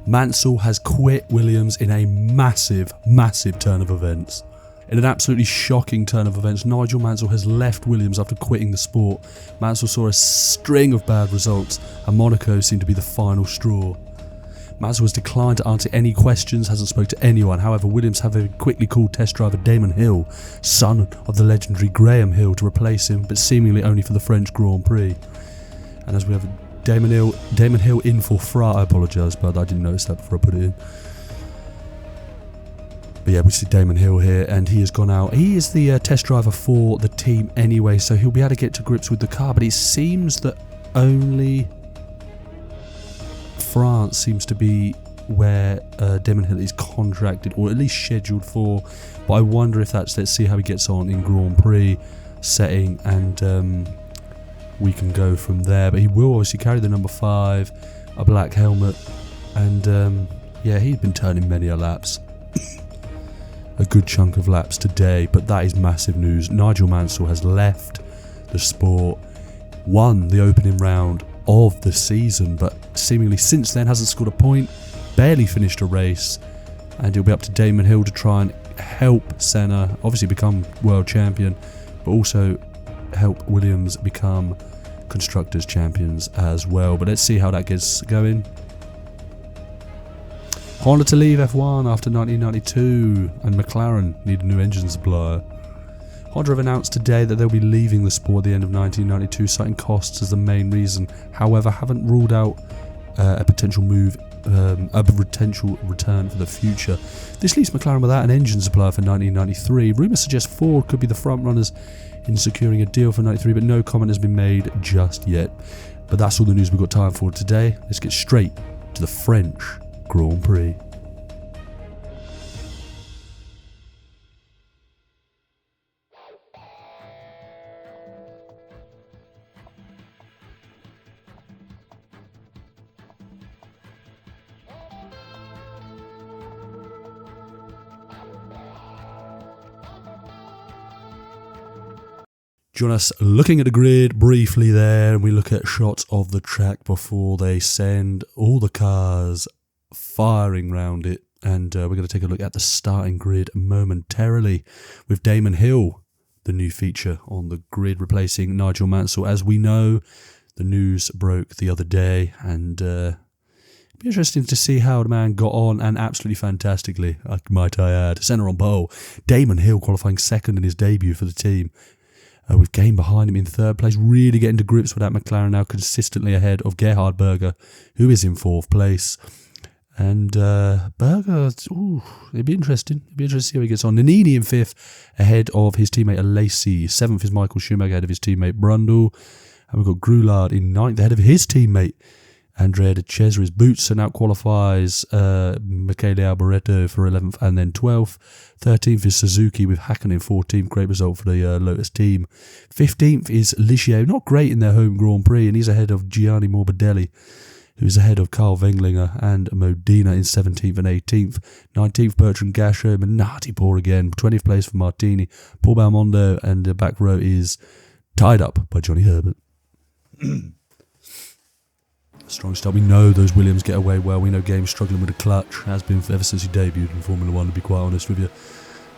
Mansell has quit Williams in a massive, massive turn of events. In an absolutely shocking turn of events, Nigel Mansell has left Williams after quitting the sport. Mansell saw a string of bad results, and Monaco seemed to be the final straw. Mansell has declined to answer any questions, hasn't spoke to anyone. However, Williams have quickly called test driver Damon Hill, son of the legendary Graham Hill, to replace him, but seemingly only for the French Grand Prix. And as we have Damon Hill in for Fra, I apologise, but I didn't notice that before I put it in. But yeah, we see Damon Hill here, and he has gone out. He is the test driver for the team anyway, so he'll be able to get to grips with the car, but it seems that only France seems to be where Damon Hill is contracted, or at least scheduled for. But I wonder if that's, let's see how he gets on in Grand Prix setting, and we can go from there. But he will obviously carry the number 5, a black helmet, and yeah, he's been turning many a laps. A good chunk of laps today, but that is massive news. Nigel Mansell has left the sport, won the opening round of the season, but seemingly since then hasn't scored a point, barely finished a race, and it'll be up to Damon Hill to try and help Senna obviously become world champion, but also help Williams become constructors champions as well. But let's see how that gets going. Honda to leave F1 after 1992, and McLaren need a new engine supplier. Honda have announced today that they'll be leaving the sport at the end of 1992, citing costs as the main reason. However, haven't ruled out a potential move, a potential return for the future. This leaves McLaren without an engine supplier for 1993. Rumours suggest Ford could be the front runners in securing a deal for 93, but no comment has been made just yet. But that's all the news we've got time for today. Let's get straight to the French Grand Prix. Join us looking at the grid briefly there, and we look at shots of the track before they send all the cars firing round it, and we're going to take a look at the starting grid momentarily with Damon Hill, the new feature on the grid, replacing Nigel Mansell. As we know, the news broke the other day, and it'll be interesting to see how the man got on, and absolutely fantastically, might I add. Centre on pole, Damon Hill qualifying second in his debut for the team, with Game behind him in third place, really getting to grips with that McLaren, now consistently ahead of Gerhard Berger, who is in fourth place. And Berger, it'd be interesting. It'd be interesting to see how he gets on. Nannini in fifth, ahead of his teammate Alesi. Seventh is Michael Schumacher, ahead of his teammate Brundle. And we've got Groulard in ninth, ahead of his teammate Andrea De Cesaris. Boutsen out qualifies Michele Alboreto for 11th and then 12th. 13th is Suzuki with Hakkinen 14th. Great result for the Lotus team. 15th is Ligier, not great in their home Grand Prix, and he's ahead of Gianni Morbidelli, who's ahead of Carl Wenglinger and Modena in 17th and 18th. 19th, Bertrand Gachot. Minardi poor again. 20th place for Martini. Paul Belmondo, and the back row is tied up by Johnny Herbert. Strong start. We know those Williams get away well. We know Game's struggling with the clutch. Has been ever since he debuted in Formula 1, to be quite honest with you.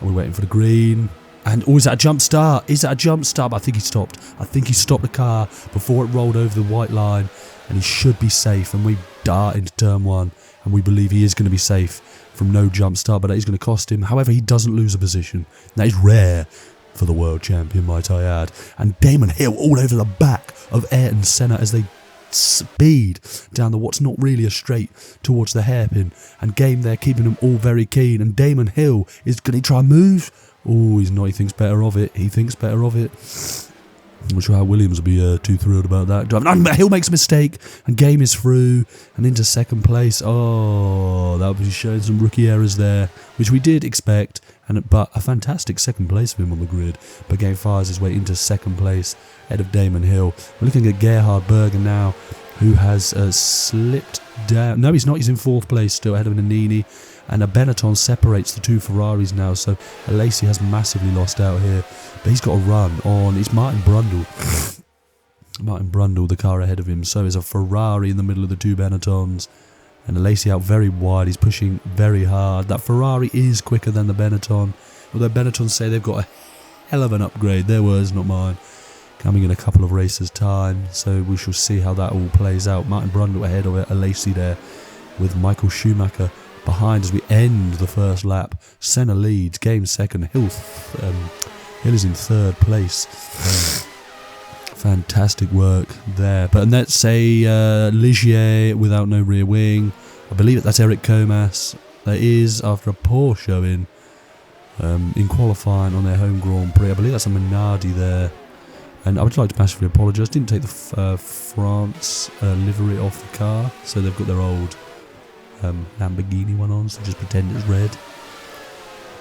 And we're waiting for the green. And, is that a jump start? Is that a jump start? I think he stopped. I think he stopped the car before it rolled over the white line. And he should be safe. And we dart into turn one. And we believe he is going to be safe from no jump start. But that is going to cost him. However, he doesn't lose a position. That is rare for the world champion, might I add. And Damon Hill all over the back of Ayrton Senna as they speed down the what's not really a straight towards the hairpin, and Game there keeping them all very keen. And Damon Hill is going to try and move. Oh, he's not. He thinks better of it. I'm not sure how Williams will be too thrilled about that. Hill makes a mistake, and Game is through and into second place. Oh, that was showing some rookie errors there, which we did expect. But a fantastic second place for him on the grid. But Game fires his way into second place, ahead of Damon Hill. We're looking at Gerhard Berger now, who has slipped down. No, he's not. He's in fourth place still, ahead of Nannini. And a Benetton separates the two Ferraris now. So Alesi has massively lost out here. But he's got a run on. It's Martin Brundle. Martin Brundle, the car ahead of him. So is a Ferrari in the middle of the two Benettons. And Lacey out very wide, he's pushing very hard. That Ferrari is quicker than the Benetton, although Benetton say they've got a hell of an upgrade, their words, not mine, coming in a couple of races' time, so we shall see how that all plays out. Martin Brundle ahead of Lacey there, with Michael Schumacher behind as we end the first lap. Senna leads, Game second, Hill is in third place. Fantastic work there. But and let's say Ligier without no rear wing. I believe that's Eric Comas. That is after a poor showing in qualifying on their home Grand Prix. I believe that's a Minardi there. And I would like to massively apologise. Didn't take the France livery off the car, so they've got their old Lamborghini one on, so just pretend it's red.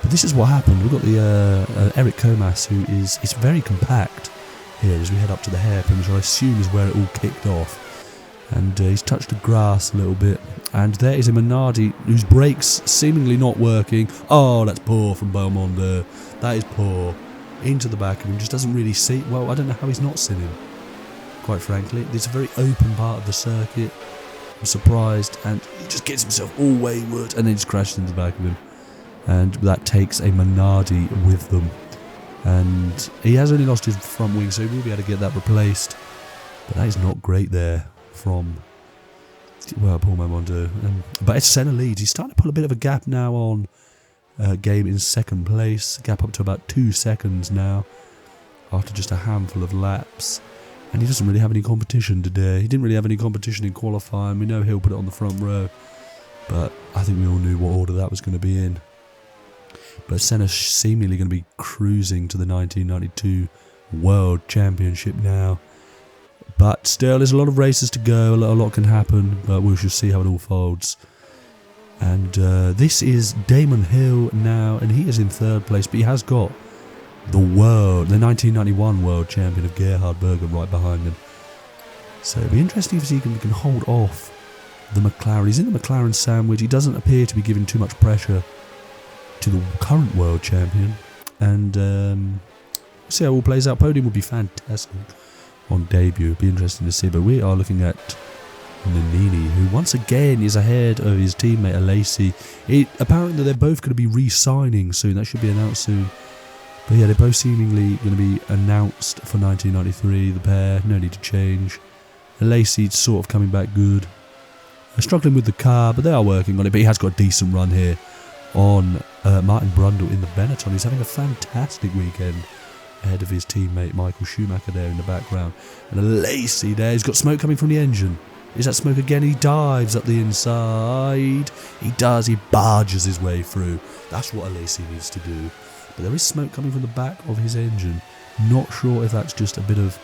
But this is what happened. We've got the Eric Comas, who is very compact here as we head up to the hairpin, which I assume is where it all kicked off. And he's touched the grass a little bit. And there is a Minardi whose brakes seemingly not working. Oh, that's poor from Belmondo. That is poor. Into the back of him, just doesn't really see. Well, I don't know how he's not seen him, quite frankly. It's a very open part of the circuit. I'm surprised, and he just gets himself all wayward and then just crashes into the back of him. And that takes a Minardi with them. And he has only lost his front wing, so he will be able to get that replaced. But that is not great there from, well, Paul Belmondo. But it's Senna leads. He's starting to pull a bit of a gap now on Game in second place. Gap up to about 2 seconds now after just a handful of laps. And he doesn't really have any competition today. He didn't really have any competition in qualifying. We know he'll put it on the front row. But I think we all knew what order that was going to be in. But Senna's seemingly going to be cruising to the 1992 World Championship now. But still, there's a lot of races to go. A lot can happen. But we shall see how it all folds. And this is Damon Hill now. And he is in third place. But he has got the 1991 World Champion of Gerhard Berger right behind him. So it'll be interesting if he can hold off the McLaren. He's in the McLaren sandwich. He doesn't appear to be giving too much pressure to the current world champion, and see how it all plays out. Podium would be fantastic on debut. It'd be interesting to see, but we are looking at Nannini, who once again is ahead of his teammate Alesi. Apparently they're both going to be re-signing soon. That should be announced soon. But yeah, they're both seemingly going to be announced for 1993, the pair. No need to change. Alesi's sort of coming back good. They're struggling with the car, but they are working on it. But he has got a decent run here on Martin Brundle in the Benetton. He's having a fantastic weekend ahead of his teammate Michael Schumacher there in the background. And Lacey there, he's got smoke coming from the engine. Is that smoke again? He dives up the inside. He does, he barges his way through. That's what Lacey needs to do. But there is smoke coming from the back of his engine. Not sure if that's just a bit of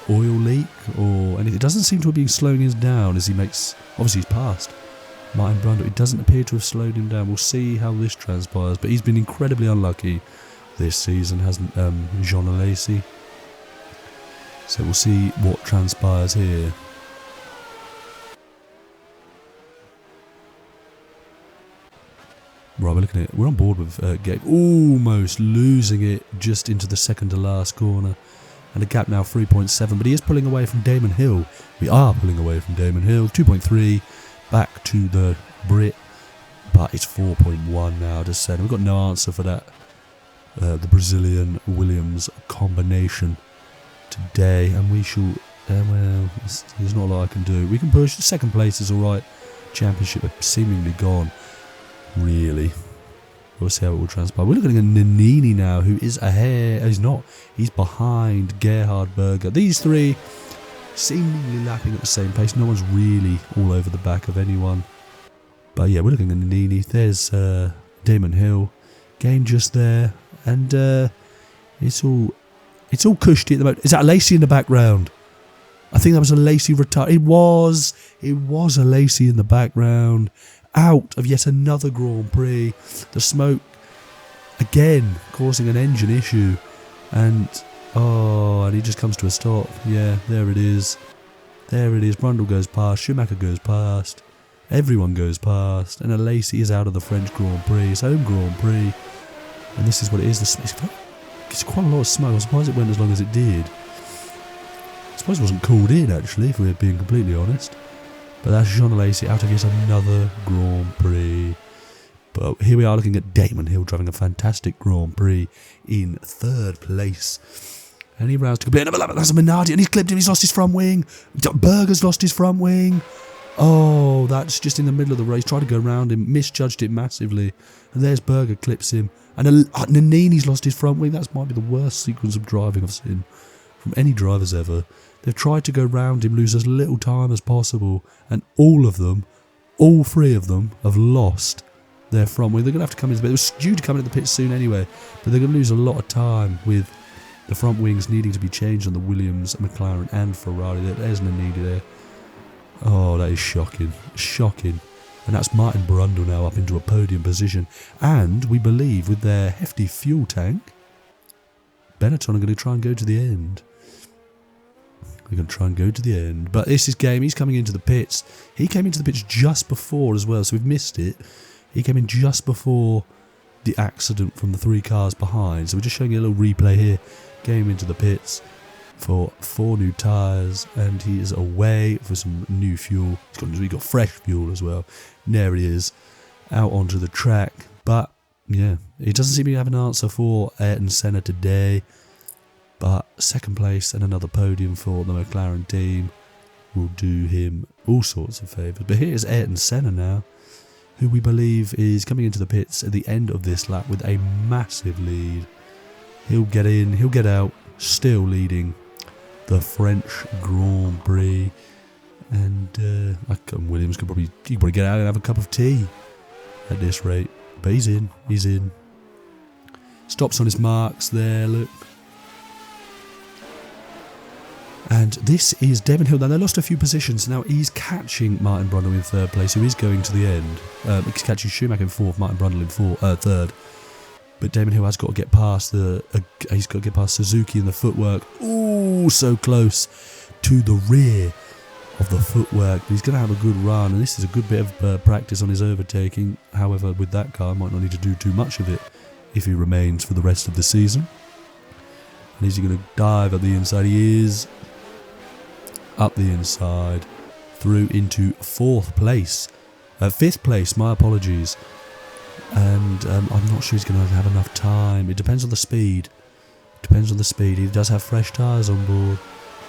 oil leak or anything. It doesn't seem to have been slowing him down as he makes, obviously he's passed Martin Brundle. It doesn't appear to have slowed him down. We'll see how this transpires. But he's been incredibly unlucky this season, hasn't Jean Alesi? So we'll see what transpires here. Right, we're looking at it. We're on board with Gabe. Almost losing it just into the second to last corner. And a gap now 3.7. But he is pulling away from Damon Hill. We are pulling away from Damon Hill. 2.3. Back to the Brit, but it's 4.1 now. Just said we've got no answer for that. The Brazilian Williams combination today, and we shall. Well, there's not a lot I can do. We can push. Second place is all right. Championship seemingly gone. Really, we'll see how it will transpire. We're looking at Nannini now, who is ahead. He's not. He's behind Gerhard Berger. These three seemingly lapping at the same pace. No one's really all over the back of anyone. But yeah, we're looking at Nannini. There's Damon Hill. Game just there. And it's all cushy at the moment. Is that a Lacey in the background? I think that was a Lacey retire. It was a Lacey in the background. Out of yet another Grand Prix. The smoke again causing an engine issue. And he just comes to a stop. Yeah, there it is. There it is. Brundle goes past. Schumacher goes past. Everyone goes past. And Lacey is out of the French Grand Prix. His home Grand Prix. And this is what it is. It's quite a lot of smoke. I'm surprised it went as long as it did. I suppose it wasn't called in, actually, if we're being completely honest. But that's Jean Alesi out of yet another Grand Prix. But here we are looking at Damon Hill driving a fantastic Grand Prix in 3rd place. And he rounds to complete another lap. That's a Minardi, and he's clipped him. He's lost his front wing. Berger's lost his front wing. Oh, that's just in the middle of the race. Tried to go around him, misjudged it massively. And there's Berger, clips him. And Nannini's lost his front wing. That might be the worst sequence of driving I've seen from any drivers ever. They've tried to go round him, lose as little time as possible. And all 3 of them, have lost their front wing. They're going to have to come into the pit. It was due to come into the pit soon anyway. But they're going to lose a lot of time with the front wings needing to be changed on the Williams, McLaren and Ferrari. There's Nannini there. Oh, that is shocking. Shocking. And that's Martin Brundle now up into a podium position. And we believe with their hefty fuel tank, Benetton are going to try and go to the end. They're going to try and go to the end. But this is game. He's coming into the pits. He came into the pits just before as well, so we've missed it. He came in just before the accident from the 3 cars behind. So we're just showing you a little replay here. Came into the pits for 4 new tyres, and he is away for some new fuel. He's got fresh fuel as well. And there he is, out onto the track. But yeah, he doesn't seem to have an answer for Ayrton Senna today. But 2nd place and another podium for the McLaren team will do him all sorts of favours. But here's Ayrton Senna now, who we believe is coming into the pits at the end of this lap with a massive lead. He'll get in, he'll get out, still leading the French Grand Prix. And Williams could probably get out and have a cup of tea at this rate. But he's in. Stops on his marks there, look. And this is Damon Hill. Now, they lost a few positions. Now, he's catching Martin Brundle in 3rd place, who is going to the end. He's catching Schumacher in 4th, Martin Brundle in 3rd. But Damon Hill has got to get past Suzuki in the footwork. Ooh, so close to the rear of the footwork. But he's going to have a good run, and this is a good bit of practice on his overtaking. However, with that car, might not need to do too much of it if he remains for the rest of the season. And is he going to dive at the inside? He is. Up the inside, through into 4th place. 5th place, my apologies. And I'm not sure he's going to have enough time. It depends on the speed. He does have fresh tyres on board.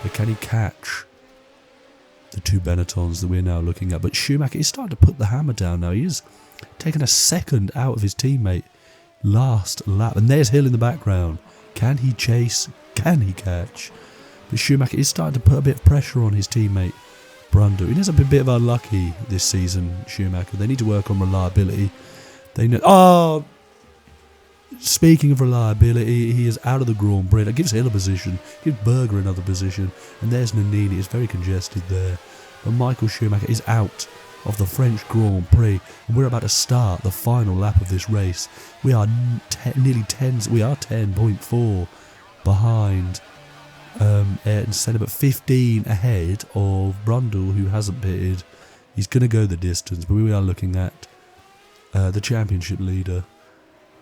But can he catch the 2 Benettons that we're now looking at? But Schumacher is starting to put the hammer down now. He is taking a second out of his teammate last lap. And there's Hill in the background. Can he chase? Can he catch? But Schumacher is starting to put a bit of pressure on his teammate Brundle. He has been a bit unlucky this season, Schumacher. They need to work on reliability. They know. Oh, speaking of reliability, he is out of the Grand Prix. That gives Hill a position, gives Berger another position, and there's Nannini. It's very congested there. But Michael Schumacher is out of the French Grand Prix, and we're about to start the final lap of this race. We are nearly 10. We are 10.4 behind Ayrton Senna, but 15 ahead of Brundle, who hasn't pitted. He's going to go the distance, but we are looking at the championship leader,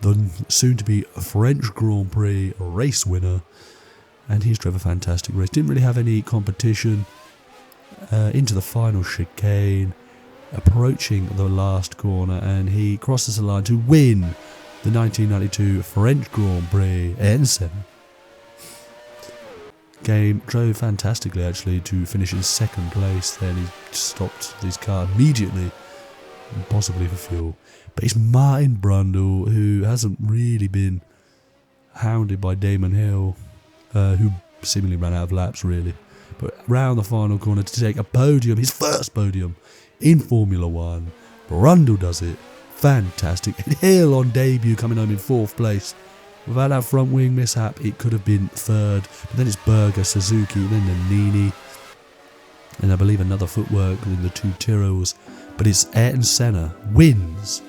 the soon-to-be French Grand Prix race winner, and he's driven a fantastic race. Didn't really have any competition. Into the final chicane, approaching the last corner, and he crosses the line to win the 1992 French Grand Prix. Ayrton Senna drove fantastically actually to finish in 2nd place. Then he stopped his car immediately, possibly for fuel. But it's Martin Brundle, who hasn't really been hounded by Damon Hill, who seemingly ran out of laps really. But round the final corner to take a podium, his first podium in Formula 1. Brundle does it. Fantastic. And Hill on debut coming home in 4th place. Without that front wing mishap, it could have been 3rd. But then it's Berger, Suzuki, then Nannini. And I believe another footwork in the 2 Tyrrells. But it's Ayrton Senna wins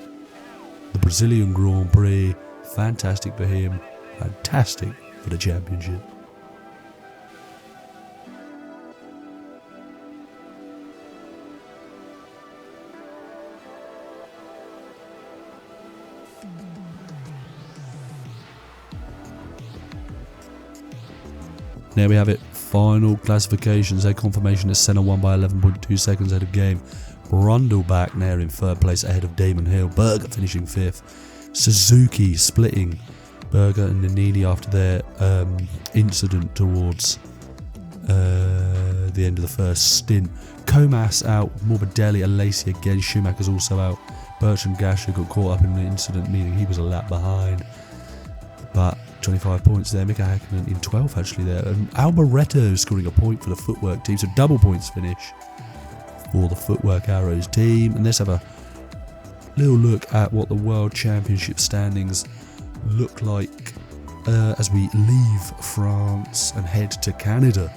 the Brazilian Grand Prix. Fantastic for him. Fantastic for the championship. There we have it, final classifications. Their confirmation is Senna won by 11.2 seconds ahead of game. Brundle back there in third place ahead of Damon Hill. Berger finishing fifth. Suzuki splitting Berger and Nannini after their incident towards the end of the first stint. Comas out, Morbidelli, Alesi again, Schumacher's also out. Bertrand Gasher got caught up in the incident, meaning he was a lap behind. But 25 points there. Mika Häkkinen in 12th actually there. And Alboreto scoring a point for the Footwork team, so double points finish for the Footwork Arrows team. And let's have a little look at what the World Championship standings look like as we leave France and head to Canada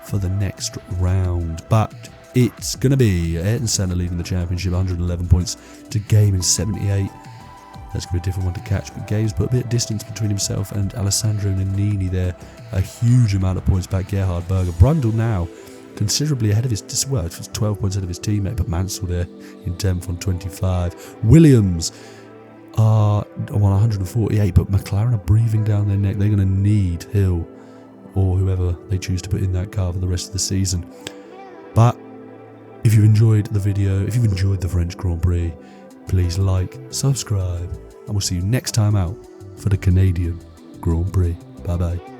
for the next round. But it's going to be Ayrton Senna leading the championship, 111 points to Game in 78. That's going to be a different one to catch, but Game's put a bit of distance between himself and Alessandro Nannini there. A huge amount of points back. Gerhard Berger. Brundle now considerably ahead of his, well, it's 12 points ahead of his teammate, but Mansell there in 10th on 25. Williams are on 148, but McLaren are breathing down their neck. They're going to need Hill or whoever they choose to put in that car for the rest of the season. But if you've enjoyed the video, if you've enjoyed the French Grand Prix, please like, subscribe, and we'll see you next time out for the Canadian Grand Prix. Bye bye.